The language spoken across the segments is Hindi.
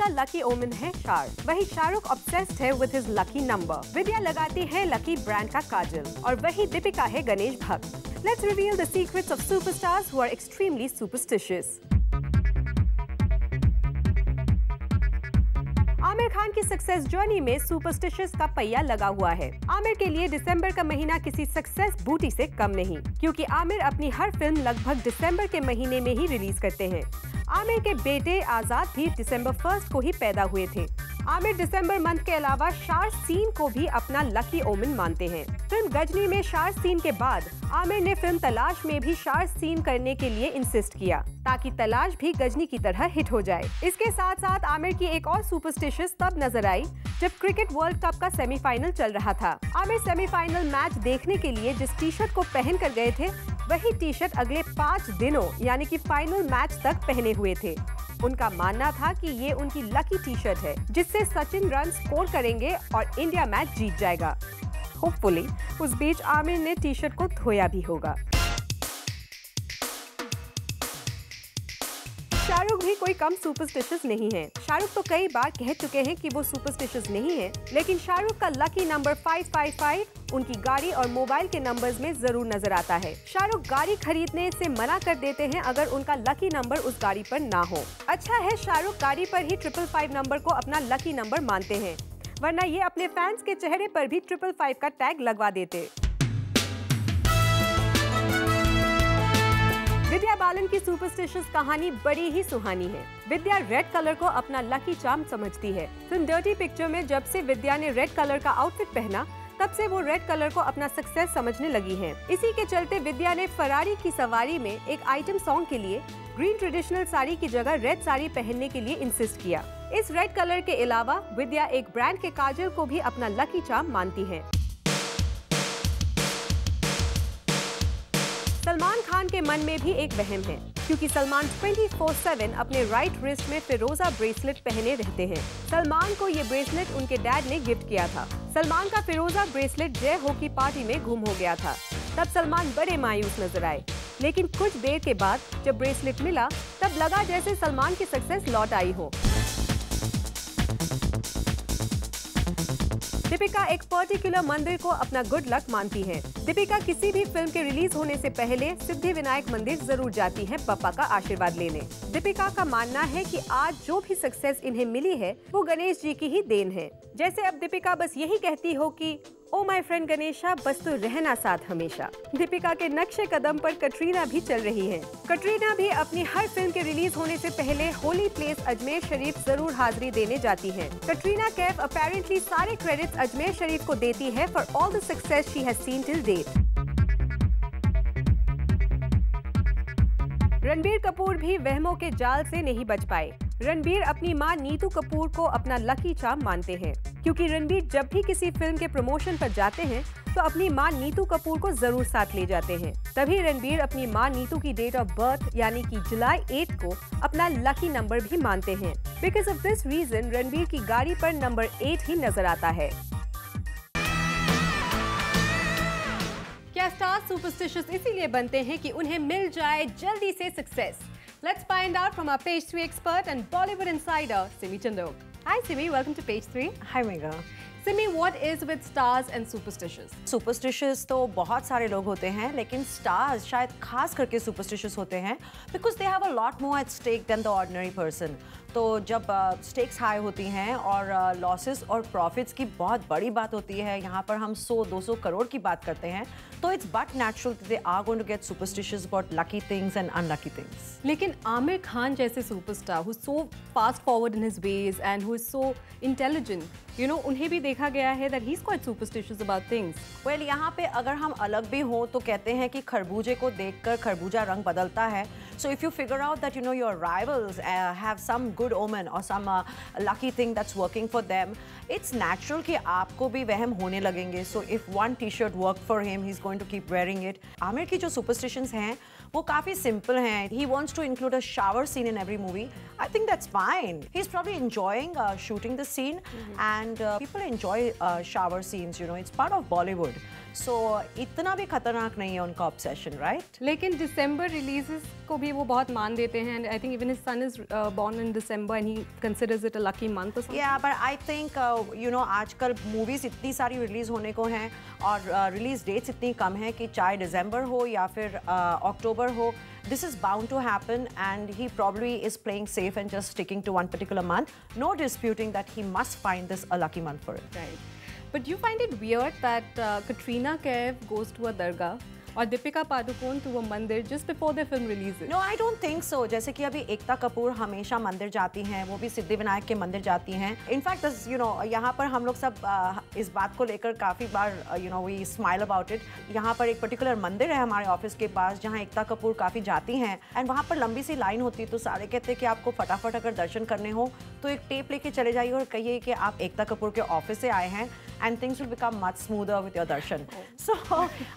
का लकी ओमन है शार्क। वही शाहरुख ऑब्सेस्ड है विद हिज लकी नंबर। विद्या लगाती है लकी ब्रांड का काजल और वही दीपिका है गणेश भक्त। Let's reveal the secrets of superstars who are extremely superstitious. Aamir Khan की सक्सेस जर्नी में सुपरस्टिशियस का पहिया लगा हुआ है। आमिर के लिए दिसंबर का महीना किसी सक्सेस बूटी से कम नहीं, क्योंकि आमिर अपनी हर फिल्म लगभग दिसंबर के महीने में ही रिलीज करते हैं। आमिर के बेटे आजाद भी दिसंबर 1 को ही पैदा हुए थे। आमिर दिसंबर मंथ के अलावा शार्क सीन को भी अपना लकी ओमन मानते हैं। फिल्म गजनी में शार्क सीन के बाद आमिर ने फिल्म तलाश में भी शार्क सीन करने के लिए इंसिस्ट किया, ताकि तलाश भी गजनी की तरह हिट हो जाए। इसके साथ साथ आमिर की एक और सुपरस्टिशियस तब नजर आई जब क्रिकेट वर्ल्ड कप का सेमीफाइनल चल रहा था। आमिर सेमीफाइनल मैच देखने के लिए जिस टी शर्ट को पहन कर गए थे, वही टी शर्ट अगले 5 दिनों यानी कि फाइनल मैच तक पहने हुए थे। उनका मानना था कि ये उनकी लकी टी शर्ट है, जिससे सचिन रन स्कोर करेंगे और इंडिया मैच जीत जाएगा। होपफुली उस बीच आमिर ने टी शर्ट को धोया भी होगा। शाहरुख भी कोई कम सुपरस्टिशियस नहीं है। शाहरुख तो कई बार कह चुके हैं कि वो सुपरस्टिशियस नहीं है, लेकिन शाहरुख का लकी नंबर 555 उनकी गाड़ी और मोबाइल के नंबर्स में जरूर नजर आता है। शाहरुख गाड़ी खरीदने से मना कर देते हैं अगर उनका लकी नंबर उस गाड़ी पर ना हो। अच्छा है शाहरुख गाड़ी पर ही 555 नंबर को अपना लकी नंबर मानते हैं, वरना ये अपने फैंस के चेहरे पर भी 555 का टैग लगवा देते। विद्या बालन की सुपरस्टिशियस कहानी बड़ी ही सुहानी है। विद्या रेड कलर को अपना लकी चार्म समझती है। फिल्म डर्टी पिक्चर में जब से विद्या ने रेड कलर का आउटफिट पहना, तब से वो रेड कलर को अपना सक्सेस समझने लगी है। इसी के चलते विद्या ने फरारी की सवारी में एक आइटम सॉन्ग के लिए ग्रीन ट्रेडिशनल साड़ी की जगह रेड साड़ी पहनने के लिए इंसिस्ट किया। इस रेड कलर के अलावा विद्या एक ब्रांड के काजल को भी अपना लकी चार्म मानती है। सलमान खान के मन में भी एक वहम है, क्योंकि सलमान 24/7 अपने राइट रिस्ट में फिरोजा ब्रेसलेट पहने रहते हैं। सलमान को ये ब्रेसलेट उनके डैड ने गिफ्ट किया था। सलमान का फिरोजा ब्रेसलेट जय हो की पार्टी में गुम हो गया था। तब सलमान बड़े मायूस नजर आए, लेकिन कुछ देर के बाद जब ब्रेसलेट मिला, तब लगा जैसे सलमान की सक्सेस लौट आई हो। दीपिका एक पर्टिकुलर मंदिर को अपना गुड लक मानती है। दीपिका किसी भी फिल्म के रिलीज होने से पहले सिद्धि विनायक मंदिर जरूर जाती है पापा का आशीर्वाद लेने। दीपिका का मानना है कि आज जो भी सक्सेस इन्हें मिली है, वो गणेश जी की ही देन है। जैसे अब दीपिका बस यही कहती हो कि ओ माय फ्रेंड गणेशा, बस तू रहना साथ हमेशा। दीपिका के नक्शे कदम पर कटरीना भी चल रही है। कटरीना भी अपनी हर फिल्म के रिलीज होने से पहले होली प्लेस अजमेर शरीफ जरूर हाजिरी देने जाती है। कटरीना कैफ अपेरेंटली सारे क्रेडिट्स अजमेर शरीफ को देती है for all the success she has seen till date. Ranbir Kapoor भी वहमों के जाल से नहीं बच पाए। रणबीर अपनी मां नीतू कपूर को अपना लकी चार्म मानते हैं, क्योंकि रणबीर जब भी किसी फिल्म के प्रमोशन पर जाते हैं तो अपनी मां नीतू कपूर को जरूर साथ ले जाते हैं। तभी रणबीर अपनी मां नीतू की डेट ऑफ बर्थ यानी कि जुलाई 8 को अपना लकी नंबर भी मानते हैं। Because of this reason Ranbir की गाड़ी पर नंबर 8 ही नजर आता है। क्या स्टार सुपरस्टिशियस इसीलिए बनते हैं कि उन्हें मिल जाए जल्दी से success? Let's find out from our Page 3 expert and Bollywood insider, Simi Chandok. Hi Simi, welcome to Page 3. Hi Megha. Simi, what is with stars and superstitious? Superstitious तो बहुत सारे लोग होते हैं, लेकिन stars शायद खास करके superstitious होते हैं because they have a lot more at stake than the ordinary person. तो जब स्टेक्स हाई होती हैं और लॉसेस और प्रॉफिट्स की बहुत बड़ी बात होती है, यहाँ पर हम 100-200 करोड़ की बात करते हैं, तो it's but natural they are going to get superstitious about lucky things and unlucky things. लेकिन आमिर खान जैसे superstar who so fast forward in his ways and who is so intelligent, you know, उन्हें भी देखा गया है that he is quite superstitious about things. Well, यहाँ पे अगर हम अलग भी हो तो कहते हैं कि खरबूजे को देखकर खरबूजा रंग बदलता है। So if you figure out that you know your rivals have some good omen और some lucky thing that's working for them, it's natural कि आपको भी वहम होने लगेंगे। So if one T shirt work for him, he is going to keep wearing it. Aamir की जो सुपरस्टिशंस हैं वो काफ़ी सिंपल हैं। He wants to include a shower scene in every movie. I think that's fine. He is probably enjoying shooting the scene and people enjoy shower scenes, you know, it's part of Bollywood. सो इतना भी खतरनाक नहीं है उनका ऑब्सेशन, राइट? लेकिन दिसंबर रिलीजेस को भी वो बहुत मान देते हैं and I think even his son is born in December and he considers it a lucky month और या but I think you know आजकल मूवीज इतनी सारी रिलीज होने को हैं और रिलीज डेट्स इतनी कम है कि चाहे दिसंबर हो या फिर अक्टूबर हो, this is bound to happen, and he probably is playing safe and just sticking to one particular month. No disputing that he must find this a lucky month for it. Right. But you find it weird that Katrina Kaif goes to a dargah और दीपिका पादुकोण to a मंदिर just before the film releases? No, I don't think so. जैसे कि अभी एकता कपूर हमेशा मंदिर जाती हैं, वो भी सिद्धिविनायक के मंदिर जाती हैं. इनफैक्ट you know यहाँ पर हम लोग सब इस बात को लेकर काफ़ी बार you know we smile about it. यहाँ पर एक पर्टिकुलर मंदिर है हमारे ऑफिस के पास जहाँ एकता कपूर काफ़ी जाती हैं एंड वहाँ पर लंबी सी लाइन होती है, तो सारे कहते हैं कि आपको फटाफट अगर दर्शन करने हो तो एक टेप लेके चले जाइए और कहिए कि आप एकता कपूर के ऑफिस से आए हैं and things will become much smoother with your darshan. So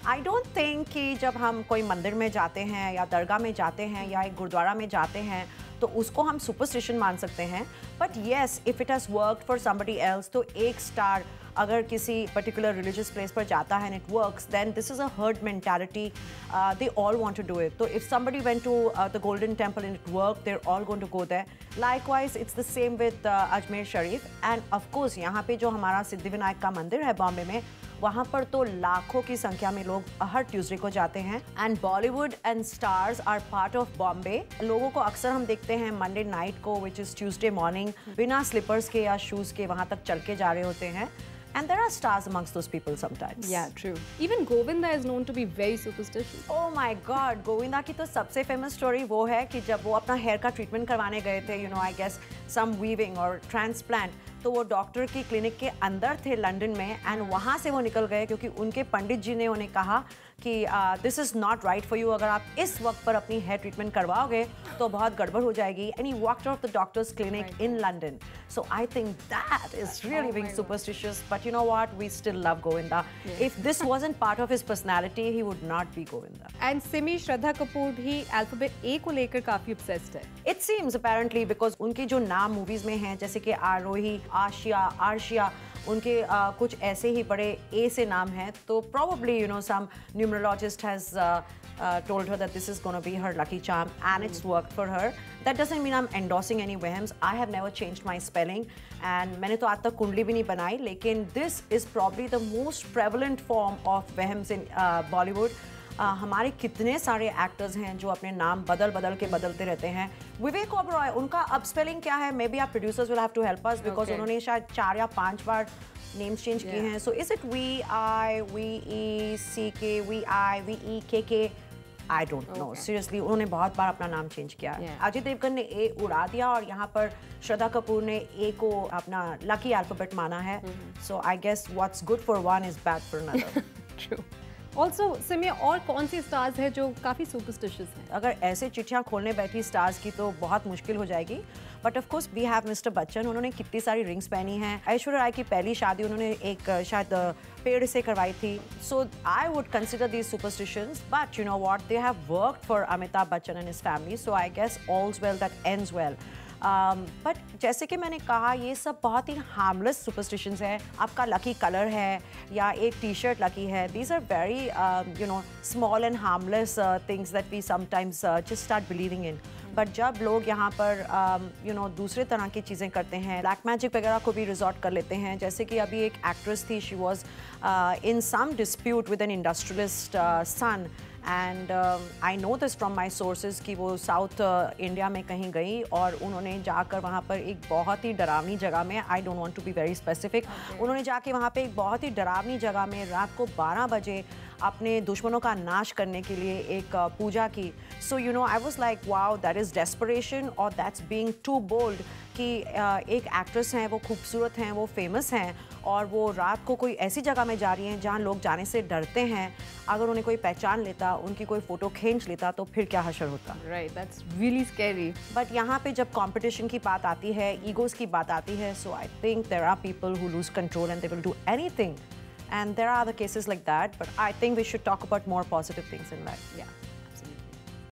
I don't think कि जब हम कोई मंदिर में जाते हैं या दरगाह में जाते हैं या एक गुरुद्वारा में जाते हैं तो उसको हम सुपरस्टिशन मान सकते हैं. But yes, if it has worked for somebody else, तो एक स्टार अगर किसी पर्टिकुलर रिलीजियस प्लेस पर जाता है and it works, then this is a herd mentality. They all want to do it. तो if somebody went to the Golden Temple and it work, they are all going to go there. Likewise it's the same with Ajmer Sharif. And of course यहाँ पे जो हमारा सिद्धिविनायक का मंदिर है बॉम्बे में, वहाँ पर तो लाखों की संख्या में लोग हर ट्यूसडे को जाते हैं. And Bollywood and stars are part of Bombay. लोगों को अक्सर हम देखते हैं मंडे नाइट को, विच इज ट्यूसडे मॉर्निंग, बिना स्लीपर्स के या शूज के वहाँ तक चल के जा रहे होते हैं. And there are stars amongst those people sometimes. Yeah, true. Even Govinda is known to be very superstitious. Oh my God, Govinda की तो सबसे फेमस स्टोरी वो है कि जब वो अपना हेयर का ट्रीटमेंट करवाने गए थे, you know, I guess some weaving or transplant, तो वो डॉक्टर की क्लिनिक के अंदर थे लंदन में एंड वहाँ से वो निकल गए क्योंकि उनके पंडित जी ने उन्हें कहा कि this is not right for you. अगर आप इस वक्त पर अपनी हेयर ट्रीटमेंट करवाओगे तो बहुत गड़बड़ हो जाएगी. And he walked out the doctor's clinic in London. So I think that is really being superstitious. But you know what, we still love Govinda. If this wasn't part of his personality, he would not be Govinda. And Simi Shraddha Kapoor भी अल्फाबेट ए को लेकर काफी ऑब्सेस्ड है. इट सीम्स अपेरेंटली बिकॉज उनके जो नाम मूवीज में हैं, जैसे कि आरोही, आशिया, आर्शिया, उनके कुछ ऐसे ही बड़े ए से नाम हैं, तो probably you know some numerologist has told her that this is going to be her lucky charm and it's worked for her. That doesn't mean I'm endorsing any vehms. I have never changed my spelling and मैंने तो आज तक कुंडली भी नहीं बनाई, लेकिन this is probably the most prevalent form of vehms in Bollywood. हमारे कितने सारे एक्टर्स हैं जो अपने नाम बदल के बदलते रहते हैं. विवेक ओबरॉय, उनका अब स्पेलिंग क्या है? मे बी आप producers will have to help us because उन्होंने शायद 4 या 5 बार नेम्स चेंज किए हैं. So is it VIVECK? I don't know. Seriously उन्होंने बहुत बार अपना नाम चेंज किया. अजय देवगन ने ए उड़ा दिया और यहाँ पर श्रद्धा कपूर ने ए को अपना लकी अल्फाबेट माना है. So I guess what's good for one is bad for another. True. Also Simi, और कौन सी स्टार्स हैं जो काफ़ी सुपरस्टिशियस हैं? अगर ऐसे चिट्ठियाँ खोलने बैठी स्टार्स की तो बहुत मुश्किल हो जाएगी. But of course we have mister Bachchan. उन्होंने कितनी सारी रिंग्स पहनी हैं. ऐश्वर्या राय की पहली शादी उन्होंने एक शायद पेड़ से करवाई थी. So I would consider these superstitions. But you know what, they have worked for Amitabh Bachchan and his family. So I guess all's well that ends well. But जैसे कि मैंने कहा, ये सब बहुत ही हार्मलेस सुपरस्टिशंस है. आपका लकी कलर है या एक टी शर्ट लकी है, these are very you know small and harmless things that we sometimes just start believing in. But जब लोग यहाँ पर यू नो दूसरे तरह की चीज़ें करते हैं, ब्लैक मैजिक वगैरह को भी रिजॉर्ट कर लेते हैं. जैसे कि अभी एक एक्ट्रेस थी, she was in some dispute with an industrialist son. And I know this from my sources कि वो साउथ इंडिया में कहीं गई और उन्होंने जाकर वहाँ पर एक बहुत ही डरावनी जगह में, I don't want to be very specific, उन्होंने जाके वहाँ पे एक बहुत ही डरावनी जगह में रात को 12 बजे अपने दुश्मनों का नाश करने के लिए एक पूजा की. So you know, I was like wow, that is desperation और दैट्स बीइंग टू बोल्ड. कि एक एक्ट्रेस हैं, वो खूबसूरत हैं, वो फेमस हैं और वो रात को कोई ऐसी जगह में जा रही हैं जहाँ लोग जाने से डरते हैं. अगर उन्हें कोई पहचान लेता, उनकी कोई फ़ोटो खींच लेता तो फिर क्या हशर होता. Right, that's really scary. But यहाँ पे जब कंपटीशन की बात आती है, ईगोज़ की बात आती है, so I think there are people who lose control and they will do anything. And there are other cases like that, but I think we should talk about more positive things in life. Yeah.